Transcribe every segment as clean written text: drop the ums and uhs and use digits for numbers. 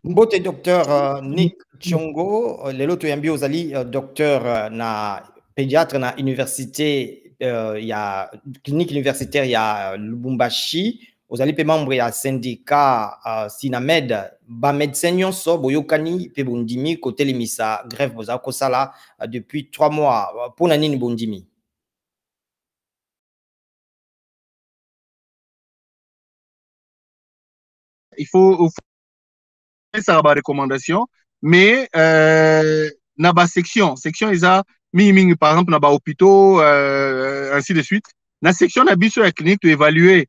Mbote docteur Nick Tchongo, lelo toyambi ozali docteur na pédiatre na université ya clinique universitaire ya Lubumbashi, ozali pe membre ya syndicat Sinamed, ba médecin nyonso boyokani pe bondimi kotelemisa grève boza kosala depuis 3 mois pour na nini bondimi. Il faut ça ba recommandation mais na ba section isa mingi par exemple na ba hôpitaux ainsi de suite na section na biso ya clinique to évaluer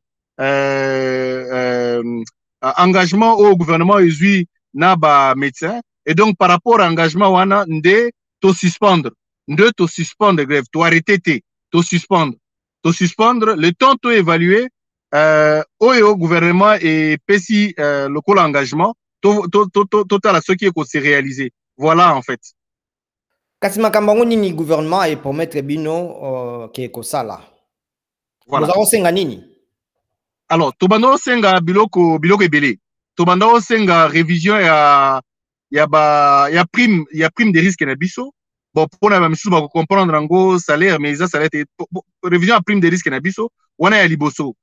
engagement au gouvernement ezui na ba médecin et donc par rapport à engagement wana nde to suspendre grève to arrêter to suspendre le temps to évaluer au gouvernement et pesi local engagement total à ce qui est se réaliser. Voilà en fait. Kasi makambo nini gouvernement et promettre bino ke kosala. Voilà. Vous avez nini? Alors, tobando senga biloko ebele. Tobando senga révision ya prime de risque na biso. Bon, pour na misu ba comprendre ngo salaire mais ça salaire révision à prime de risque na biso, wana ya liboso.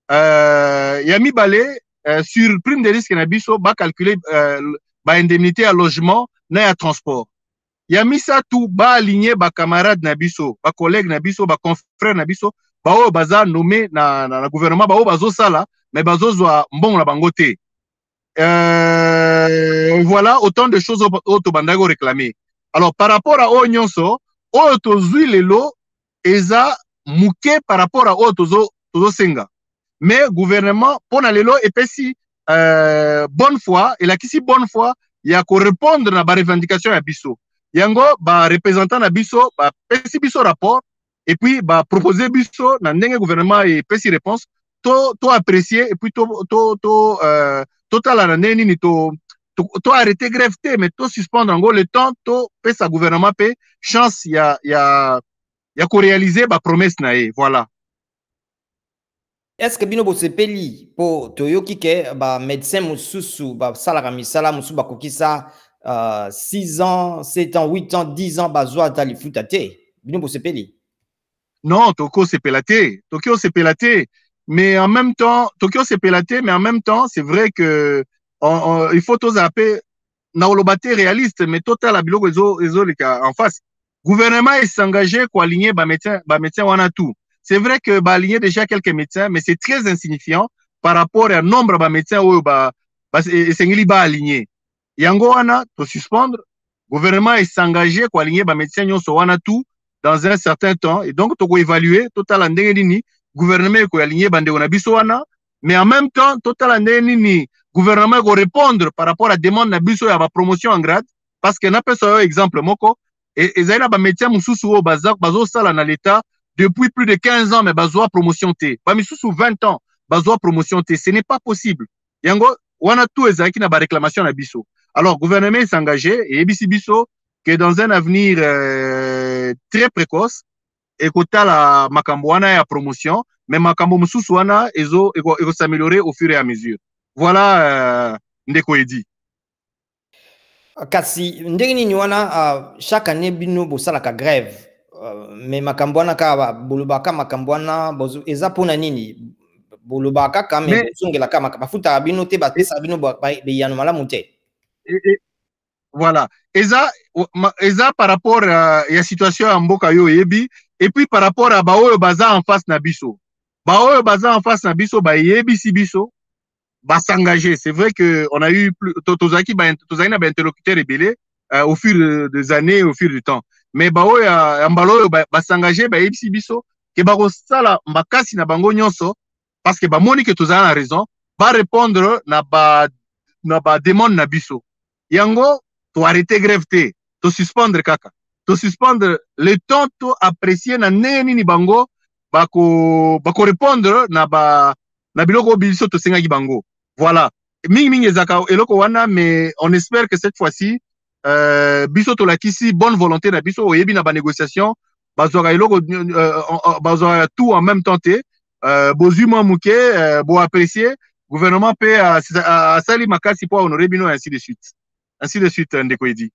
Ya mibale sur prime de risque na biso ba calculer ba indemnité à logement na ya transport. Ya misa tout ba aligner ba camarade na biso, ba collègue na biso, ba confrère na biso, ba o baza nommé na gouvernement ba o bazo sala mais bazo zwa mbongo na bango te. Voilà autant de choses au to bandago réclamer. Alors par rapport à o nyonso, o to zui lelo eza muke par rapport à o tozo senga. Mais gouvernement pour lelo epesi bonne foi et la kisi bonne foi ya ko répondre na ba revendication ya biso yango ba représentant na biso ba pesi biso rapport et puis ba proposer biso na ndenge gouvernement et pesi réponse to apprécier et puis total na neni ni to arrêter grève te mais to suspendre ngo le temps to pesa gouvernement pe chance ya ko réaliser ba promesse na e voilà. Est-ce que bino bo sepeli po toyoki ke ba médecin mususu ba salaka misala musu ba kokisa 6 ans, 7 ans, 8 ans, 10 ans bazwa tali futate bino bo sepeli? Non, Tokyo c'est pélaté, mais en même temps c'est vrai que il faut tous appeler na olobate réaliste mais total à biloko ezo en face. Gouvernement est s'engagé pour aligner ba médecin wana tout. C'est vrai que bah aligner déjà quelques médecins mais c'est très insignifiant par rapport à nombre de médecins où sengeli ba aligner. Yango wana to suspendre, gouvernement est s'engagé pour aligner ba médecins nyonso wana tout dans un certain temps et donc to ko évaluer total ndenge nini gouvernement ko aligner bande na biso wana mais en même temps total ndenge nini gouvernement ko répondre par rapport à demande na biso ya ba promotion en grade parce que na peso exemple moko et ezali ba médecin mususu o bazo sala na l'état depuis plus de 15 ans mais bazo promotion te ba misusu 20 ans bazo promotion te, ce n'est pas possible yango wana tout ezaki na ba réclamation na biso. Alors gouvernement s'est engagé et ebisi biso que dans un avenir très précoce et kota la makambo wana ya promotion mais makambo mususu wana ezo s'améliorer au fur et à mesure. Voilà ndeko edi. Kasi ndenge nini wana chaque année bino bosalaka grève mais makambo wana ka bolobaka makambo wana eza pona nini bolobaka ka mais bosongelaka makambo bafuta bino te bapesa bino beyano malamu te. Voilà. Eza par rapport à la situation en mboka yo yebi et puis par rapport à baoyo baza en face na biso. Baoyo baza en face na biso ba yebi si biso ba s'engager. C'est vrai que on a eu tozaki na ba interlocuteur rebelle au fur des années, au fur du temps. Mais baoyo ambalo ba s'engager ba yebi si biso ke ba ko sala makasi na bango nyonso parce que ba moni que tozana na raison ba répondre na ba demande na biso. Yango to arrêter grève te, to suspendre kaka, to suspendre le temps to apprécier na neni ni bango bako répondre na biloko biso to senga ki bango. Voilà. Mingi ezaka eloko wana mais on espère que cette fois-ci biso to lakisi bonne volonté na biso oyebi na ba négociation bazwa eloko bazwa tout en même temps te bozui mo muke bo apprécier gouvernement peut asali makasi pour honorer bino ainsi de suite ndeko edi.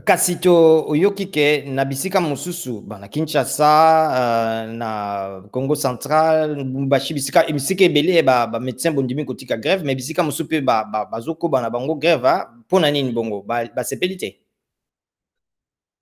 Kasi oyoki ke na bisika mosusu na Kinshasa na Congo Central Lubumbashi bisika ebele médecin bondimi kotika grève mais bisika mosusu pe bazokoba na bango grève pona nini bongo basepeli te.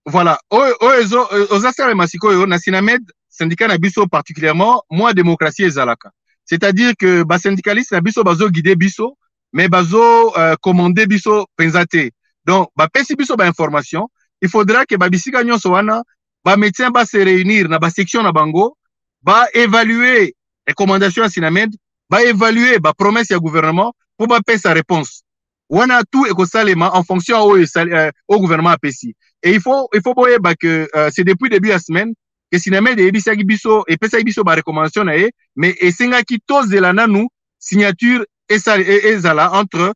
Voilà, aux asala masiko na Sinamed syndicat na biso particulièrement moi démocratie ezalaka. C'est-à-dire que ba syndicaliste na biso bazo guider biso mais bazo commander biso penzate. Donc ba pesi biso ba information, il faudra que ba bisika nyonso wana ba médecin ba se réunir na ba section na bango, ba évaluer recommandations à Sinamed, ba évaluer ba promesse ya gouvernement pour ba pesa réponse. Wana tout ekosalema en fonction au gouvernement apesi. Et il faut boyeba que c'est depuis début de la semaine que Sinamed ebisaki biso et pesa biso ba recommandation na e mais esengaki tozela nanu signature ezala entre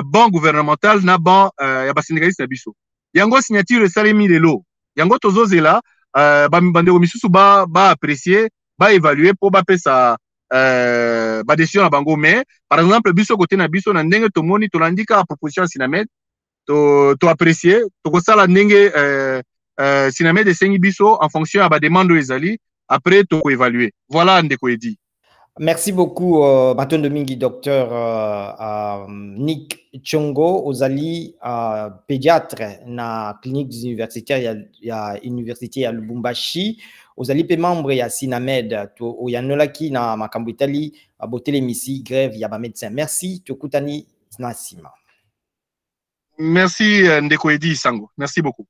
banc gouvernemental na banc ya ba syndicaliste na biso. Yango signature esalemi lelo. Yango tozozela bandeko misusu ba apprécier, ba évaluer pour ba pesa ba décision na bango. Mais par exemple biso côté na biso na ndenge tomoni tolandika proposition ya Sinamed to apprécier tokosala ndenge Sinamed esengi biso en fonction ya ba demande ezali après to évaluer. Voilà ndeko edi. Merci beaucoup, Batondo Mingi, docteur Nick Tchongo, Ozali, pédiatre na clinique universitaire ya université ya Lubumbashi, Ozali pe membre ya Sinamed, to oyanolaki na makambo Itali, botele misi grève ya ba médecin. Merci, tokutani na sima. Merci Ndeko Edi Sango. Merci beaucoup.